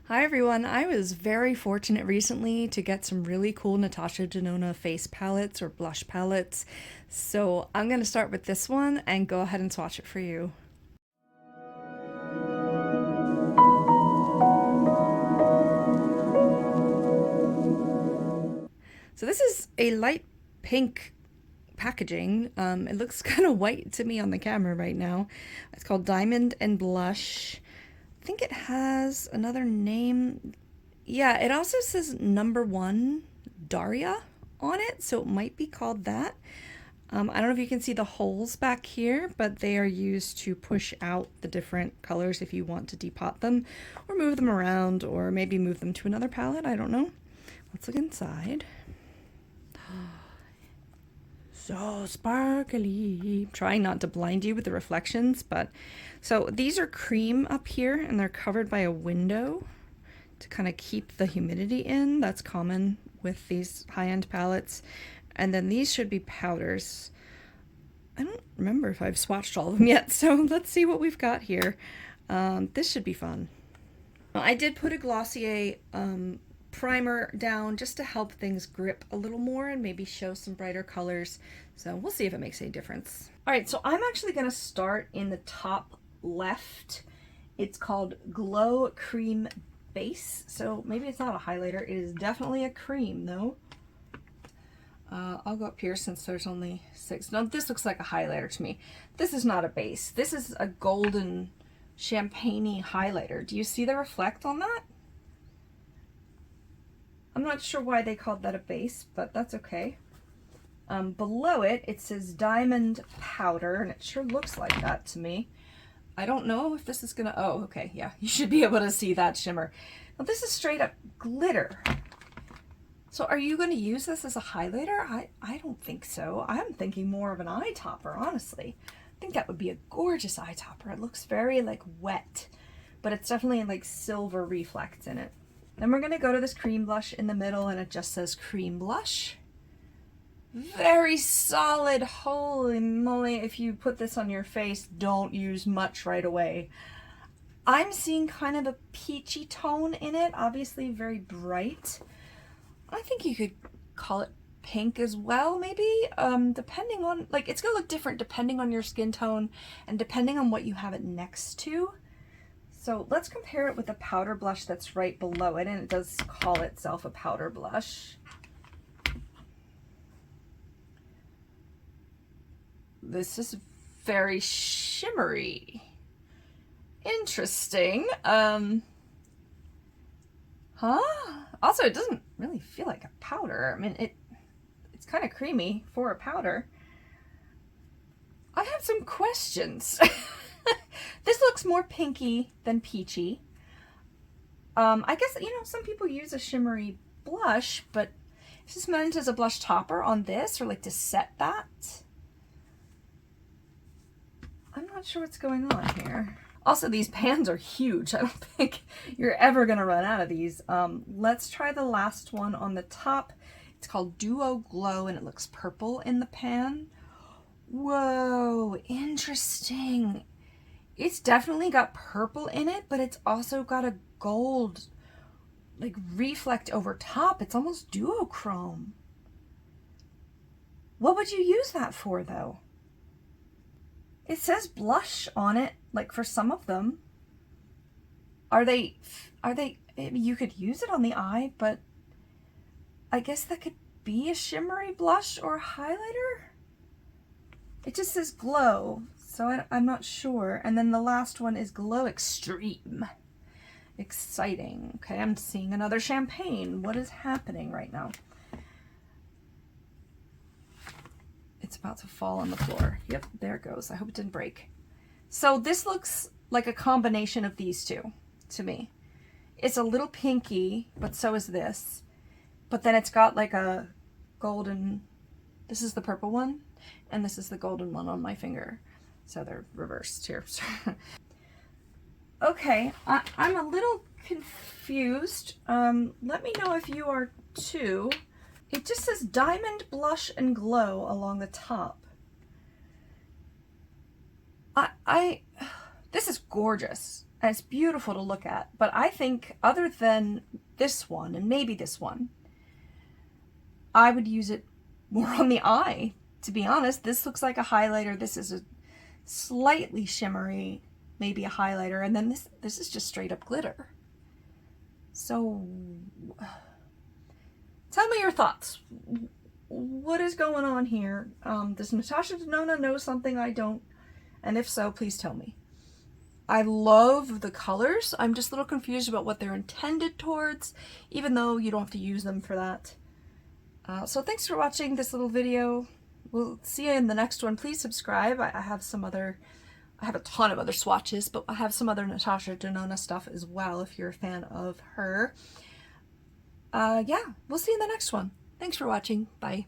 Hi everyone, I was very fortunate recently to get some really cool Natasha Denona face palettes or blush palettes. So I'm going to start with this one and go ahead and swatch it for you. So this is a light pink packaging. It looks kind of white to me on the camera right now. It's called Diamond and Blush. I think it has another name. Yeah, it also says number one Daria on it, so it might be called that. I don't know if you can see the holes back here, but they are used to push out the different colors if you want to depot them or move them around or maybe move them to another palette. I don't know. Let's look inside. So sparkly. Trying not to blind you with the reflections, but so these are cream up here and they're covered by a window to kind of keep the humidity in. That's common with these high-end palettes. And then these should be powders. I don't remember if I've swatched all of them yet, so let's see what we've got here. This should be fun. I did put a Glossier primer down just to help things grip a little more and maybe show some brighter colors. So we'll see if it makes any difference. All right, so I'm actually gonna start in the top left. It's called Glow Cream Base. So maybe it's not a highlighter. It is definitely a cream though. I'll go up here since there's only 6. No, this looks like a highlighter to me. This is not a base. This is a golden champagne-y highlighter. Do you see the reflect on that? I'm not sure why they called that a base, but that's okay. Below it, it says Diamond Powder, and it sure looks like that to me. I don't know if this is gonna, oh, okay, yeah, you should be able to see that shimmer. Now this is straight up glitter. So are you gonna use this as a highlighter? I don't think so. I'm thinking more of an eye topper, honestly. I think that would be a gorgeous eye topper. It looks very like wet, but it's definitely like silver reflects in it. Then we're gonna go to this cream blush in the middle and it just says cream blush. Very solid. Holy moly, if you put this on your face, don't use much right away. I'm seeing kind of a peachy tone in it, obviously very bright. I think you could call it pink as well, maybe, depending on, like, it's gonna look different depending on your skin tone and depending on what you have it next to. So let's compare it with the powder blush that's right below it, and it does call itself a powder blush. This is very shimmery. Interesting. Also, it doesn't really feel like a powder. I mean, it's kind of creamy for a powder. I have some questions. This looks more pinky than peachy. I guess, you know, some people use a shimmery blush, but is this meant as a blush topper on this or like to set that? I'm not sure what's going on here. Also, these pans are huge. I don't think you're ever gonna run out of these. Let's try the last one on the top. It's called Duo Glow and it looks purple in the pan. Whoa, interesting. It's definitely got purple in it, but it's also got a gold like reflect over top. It's almost duochrome. What would you use that for though? It says blush on it, like for some of them. Are they, you could use it on the eye, but I guess that could be a shimmery blush or a highlighter? It just says glow, so I'm not sure. And then the last one is Glow Extreme. Exciting. Okay, I'm seeing another champagne. What is happening right now? It's about to fall on the floor. Yep, there it goes. I hope it didn't break. So this looks like a combination of these two to me. It's a little pinky, but so is this. But then it's got like a golden, this is the purple one, and this is the golden one on my finger. So they're reversed here. Okay, I'm a little confused. Let me know if you are too. It just says Diamond Blush and Glow along the top. This is gorgeous. And it's beautiful to look at. But I think other than this one, and maybe this one, I would use it more on the eye, to be honest. This looks like a highlighter. This is a slightly shimmery, maybe a highlighter, and then this is just straight up glitter. So tell me your thoughts. What is going on here? Does Natasha Denona know something I don't? And if so, please tell me. I love the colors. I'm just a little confused about what they're intended towards, even though you don't have to use them for that. So thanks for watching this little video. We'll see you in the next one. Please subscribe. I have a ton of other swatches, but I have some other Natasha Denona stuff as well if you're a fan of her. Yeah, we'll see you in the next one. Thanks for watching. Bye.